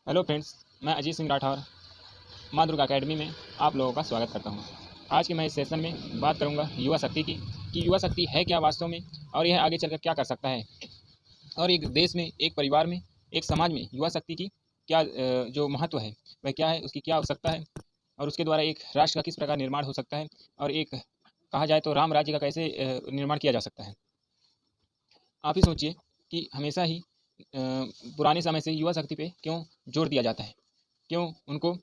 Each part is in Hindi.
हेलो फ्रेंड्स, मैं अजीत सिंह राठौर माँ दुर्गा अकेडमी में आप लोगों का स्वागत करता हूँ। आज के मैं इस सेशन में बात करूँगा युवा शक्ति की कि युवा शक्ति है क्या वास्तव में और यह आगे चलकर क्या कर सकता है, और एक देश में, एक परिवार में, एक समाज में युवा शक्ति की क्या जो महत्व है वह क्या है, उसकी क्या आवश्यकता है, और उसके द्वारा एक राष्ट्र का किस प्रकार निर्माण हो सकता है, और एक कहा जाए तो राम राज्य का कैसे निर्माण किया जा सकता है। आप ही सोचिए कि हमेशा ही पुराने समय से युवा शक्ति पे क्यों जोर दिया जाता है, क्यों उनको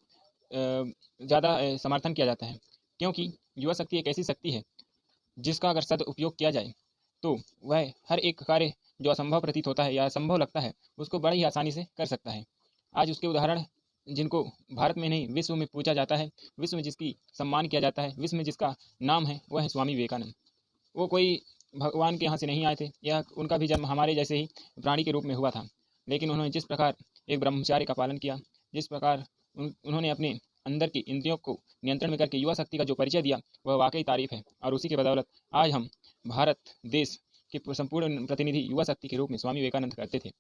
ज़्यादा समर्थन किया जाता है। क्योंकि युवा शक्ति एक ऐसी शक्ति है जिसका अगर सदुपयोग किया जाए तो वह हर एक कार्य जो असंभव प्रतीत होता है या असंभव लगता है उसको बड़ी ही आसानी से कर सकता है। आज उसके उदाहरण जिनको भारत में नहीं विश्व में पूछा जाता है, विश्व में जिसकी सम्मान किया जाता है, विश्व में जिसका नाम है, वह है स्वामी विवेकानंद। वो कोई भगवान के यहाँ से नहीं आए थे, यह उनका भी जन्म हमारे जैसे ही प्राणी के रूप में हुआ था। लेकिन उन्होंने जिस प्रकार एक ब्रह्मचार्य का पालन किया, जिस प्रकार उन्होंने अपने अंदर की इंद्रियों को नियंत्रण में करके युवा शक्ति का जो परिचय दिया, वह वाकई तारीफ है। और उसी के बदौलत आज हम भारत देश के संपूर्ण प्रतिनिधि युवा शक्ति के रूप में स्वामी विवेकानंद करते थे।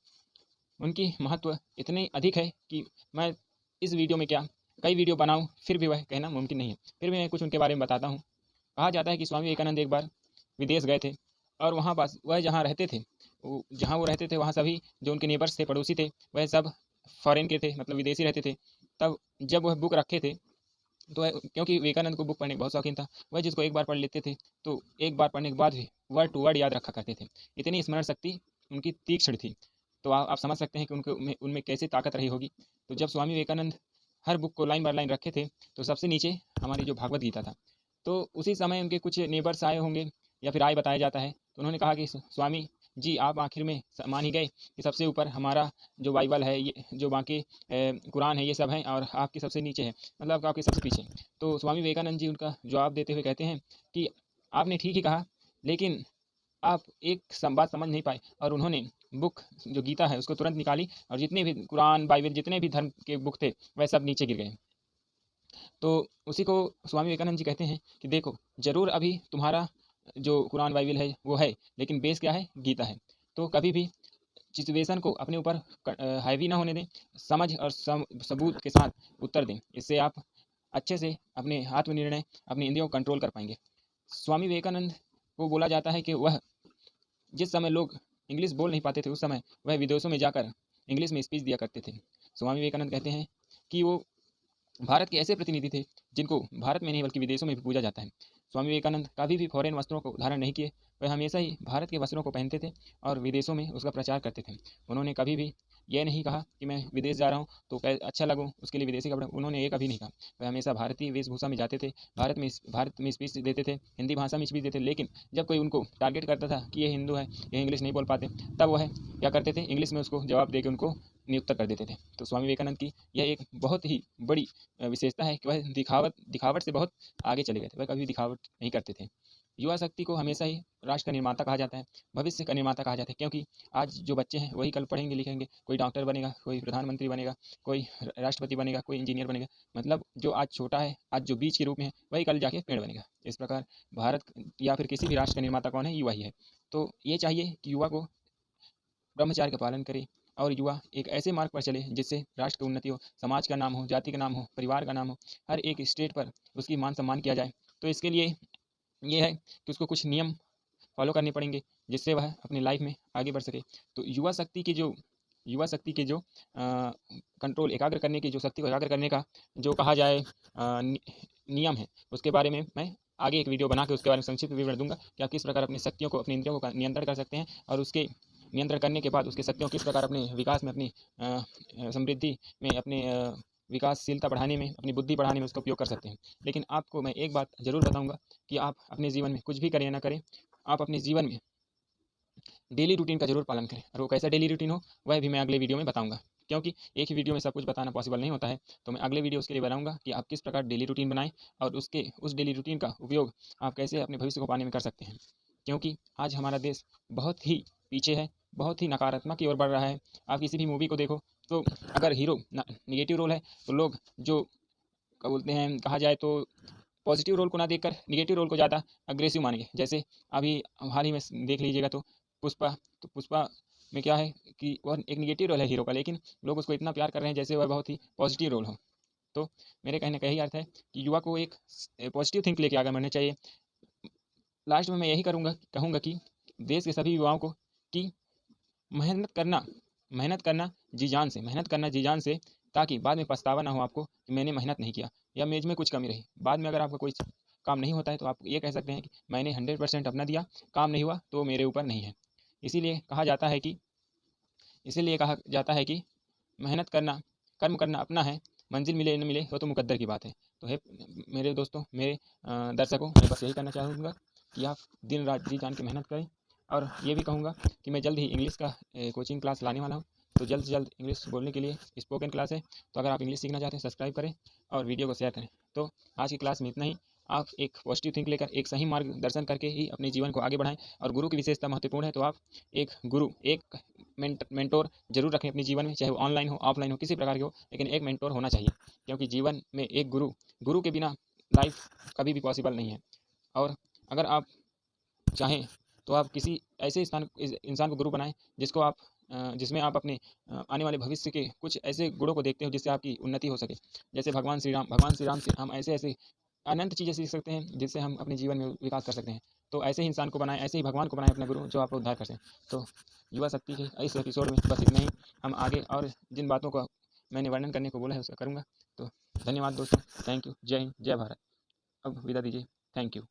उनकी महत्व इतनी अधिक है कि मैं इस वीडियो में क्या कई वीडियो बनाऊं, फिर भी वह कहना मुमकिन नहीं है। फिर भी मैं कुछ उनके बारे में बताता हूँ। कहा जाता है कि स्वामी विवेकानंद एक बार विदेश गए थे, और वहाँ पास वह जहाँ रहते थे, जहाँ वो रहते थे वहाँ सभी जो उनके नेबर्स थे, पड़ोसी थे, वह सब फॉरेन के थे, मतलब विदेशी रहते थे। तब जब वह बुक रखे थे तो क्योंकि विवेकानंद को बुक पढ़ने का बहुत शौकीन था, वह जिसको एक बार पढ़ लेते थे तो एक बार पढ़ने के बाद भी वर्ड टू वर्ड याद रखा करते थे। इतनी स्मरण शक्ति उनकी तीक्ष्ण थी। तो आप समझ सकते हैं कि उनके उनमें कैसे ताकत रही होगी। तो जब स्वामी विवेकानंद हर बुक को लाइन बाय लाइन रखे थे तो सबसे नीचे हमारी जो भागवत गीता था। तो उसी समय उनके कुछ नेबर्स आए होंगे या फिर आए बताया जाता है, तो उन्होंने कहा कि स्वामी जी आप आखिर में मान ही गए कि सबसे ऊपर हमारा जो बाइबल है, ये जो बाकी कुरान है, ये सब है, और आपके सबसे नीचे है, मतलब आपके सबसे पीछे। तो स्वामी विवेकानंद जी उनका जवाब देते हुए कहते हैं कि आपने ठीक ही कहा, लेकिन आप एक बात समझ नहीं पाए। और उन्होंने बुक जो गीता है उसको तुरंत निकाली, और जितने भी कुरान बाइबल जितने भी धर्म के बुक थे वह सब नीचे गिर गए। तो उसी को स्वामी विवेकानंद जी कहते हैं कि देखो, जरूर अभी तुम्हारा जो कुरान बाइबल है वो है, लेकिन बेस क्या है? गीता है। तो कभी भी सिचुएशन को अपने ऊपर हावी ना होने दें, समझ और सबूत के साथ उत्तर दें। इससे आप अच्छे से अपने आत्मनिर्णय, अपनी इंद्रियों को कंट्रोल कर पाएंगे। स्वामी विवेकानंद को बोला जाता है कि वह जिस समय लोग इंग्लिश बोल नहीं पाते थे उस समय वह विदेशों में जाकर इंग्लिश में स्पीच दिया करते थे। स्वामी विवेकानंद कहते हैं कि वो भारत के ऐसे प्रतिनिधि थे जिनको भारत में नहीं बल्कि विदेशों में भी पूजा जाता है। स्वामी विवेकानंद कभी भी फॉरेन वस्त्रों को धारण नहीं किए, वह हमेशा ही भारत के वस्त्रों को पहनते थे और विदेशों में उसका प्रचार करते थे। उन्होंने कभी भी यह नहीं कहा कि मैं विदेश जा रहा हूँ तो अच्छा लगूँ उसके लिए विदेशी कपड़े, उन्होंने ये कभी नहीं कहा। वह हमेशा भारतीय वेशभूषा में जाते थे, भारत में स्पीच देते थे, हिंदी भाषा में स्पीच देते थे। लेकिन जब कोई उनको टारगेट करता था कि ये हिंदू है, ये इंग्लिश नहीं बोल पाते, तब वह क्या करते थे? इंग्लिश में उसको जवाब दे के उनको नियुक्त कर देते थे। तो स्वामी विवेकानंद की यह एक बहुत ही बड़ी विशेषता है कि वह दिखावट से बहुत आगे चले गए थे। वह कभी दिखावट नहीं करते थे। युवा शक्ति को हमेशा ही राष्ट्र का निर्माता कहा जाता है, भविष्य का निर्माता कहा जाता है। क्योंकि आज जो बच्चे हैं वही कल पढ़ेंगे लिखेंगे, कोई डॉक्टर बनेगा, कोई प्रधानमंत्री बनेगा, कोई राष्ट्रपति बनेगा, कोई इंजीनियर बनेगा। मतलब जो आज छोटा है, आज जो बीज के रूप में है, वही कल जाके पेड़ बनेगा। इस प्रकार भारत या फिर किसी भी राष्ट्र का निर्माता कौन है? युवा ही है। तो ये चाहिए कि युवा को ब्रह्मचार्य का पालन करे और युवा एक ऐसे मार्ग पर चले जिससे राष्ट्र की उन्नति हो, समाज का नाम हो, जाति का नाम हो, परिवार का नाम हो, हर एक स्टेट पर उसकी मान सम्मान किया जाए। तो इसके लिए ये है कि उसको कुछ नियम फॉलो करने पड़ेंगे जिससे वह अपनी लाइफ में आगे बढ़ सके। तो युवा शक्ति के जो कंट्रोल एकाग्र करने की, जो शक्ति को एकाग्र करने का जो कहा जाए नियम है, उसके बारे में मैं आगे एक वीडियो बना के उसके बारे में संक्षिप्त विवरण दूंगा कि आप किस प्रकार अपनी शक्तियों को, अपनी इंद्रियों को नियंत्रण कर सकते हैं, और उसके नियंत्रण करने के बाद उसकी शक्तियों किस प्रकार अपने विकास में, अपनी समृद्धि में, अपने विकासशीलता बढ़ाने में, अपनी बुद्धि बढ़ाने में उसका उपयोग कर सकते हैं। लेकिन आपको मैं एक बात ज़रूर बताऊंगा कि आप अपने जीवन में कुछ भी करें या ना करें, आप अपने जीवन में डेली रूटीन का जरूर पालन करें। और वो कैसा डेली रूटीन हो वह भी मैं अगले वीडियो में बताऊंगा, क्योंकि एक ही वीडियो में सब कुछ बताना पॉसिबल नहीं होता है। तो मैं अगले वीडियो उसके लिए बनाऊंगा कि आप किस प्रकार डेली रूटीन बनाएं और उस डेली रूटीन का उपयोग आप कैसे अपने भविष्य को पाने में कर सकते हैं। क्योंकि आज हमारा देश बहुत ही पीछे है, बहुत ही नकारात्मक की ओर बढ़ रहा है। आप किसी भी मूवी को देखो तो अगर हीरो निगेटिव रोल है तो लोग जो क्या बोलते हैं, कहा जाए तो पॉजिटिव रोल को ना देखकर निगेटिव रोल को ज़्यादा अग्रेसिव मानेंगे। जैसे अभी हाल ही में देख लीजिएगा तो पुष्पा में क्या है कि वह एक निगेटिव रोल है हीरो का, लेकिन लोग उसको इतना प्यार कर रहे हैं जैसे वह बहुत ही पॉजिटिव रोल हो। तो मेरे कहने का यही अर्थ है कि युवा को एक पॉजिटिव थिंक लेके आगे बढ़ना चाहिए। लास्ट में मैं यही कहूँगा कि देश के सभी युवाओं को कि मेहनत करना मेहनत करना जी जान से, ताकि बाद में पछतावा ना हो आपको कि मैंने मेहनत नहीं किया या मेज में कुछ कमी रही। बाद में अगर आपका कोई काम नहीं होता है तो आप ये कह सकते हैं कि मैंने 100% अपना दिया, काम नहीं हुआ तो मेरे ऊपर नहीं है। इसीलिए कहा जाता है कि मेहनत करना, कर्म करना अपना है, मंजिल मिले न मिले वो तो मुकद्दर की बात है। तो है मेरे दोस्तों, मेरे दर्शकों, मैं बस यही करना चाहूँगा कि आप दिन रात जी जान के मेहनत करें। और ये भी कहूँगा कि मैं जल्द ही इंग्लिश का कोचिंग क्लास लाने वाला हूँ। तो जल्द से जल्द इंग्लिश बोलने के लिए स्पोकन क्लास है। तो अगर आप इंग्लिश सीखना चाहते हैं सब्सक्राइब करें और वीडियो को शेयर करें। तो आज की क्लास में इतना ही। आप एक पॉजिटिव थिंक लेकर एक सही मार्गदर्शन करके ही अपने जीवन को आगे बढ़ाएं। और गुरु की विशेषता महत्वपूर्ण है, तो आप एक मेंटोर जरूर रखें अपने जीवन में, चाहे वो ऑनलाइन हो ऑफलाइन हो किसी प्रकार के हो, लेकिन एक मेंटोर होना चाहिए। क्योंकि जीवन में एक गुरु के बिना लाइफ कभी भी पॉसिबल नहीं है। और अगर आप चाहें तो आप किसी ऐसे इंसान को गुरु बनाएं जिसमें आप अपने आने वाले भविष्य के कुछ ऐसे गुणों को देखते हो जिससे आपकी उन्नति हो सके। जैसे भगवान श्री राम से हम ऐसे ऐसे अनंत चीज़ें सीख सकते हैं जिससे हम अपने जीवन में विकास कर सकते हैं। तो ऐसे ही इंसान को बनाएं, ऐसे ही भगवान को बनाएं अपना गुरु, जो आपको उद्धार कर सकें। तो युवा शक्ति के इस एपिसोड में बस इतना ही। हम आगे और जिन बातों का मैंने वर्णन करने को बोला है उसका करूँगा। तो धन्यवाद दोस्तों, थैंक यू, जय हिंद, जय भारत। अब विदा दीजिए, थैंक यू।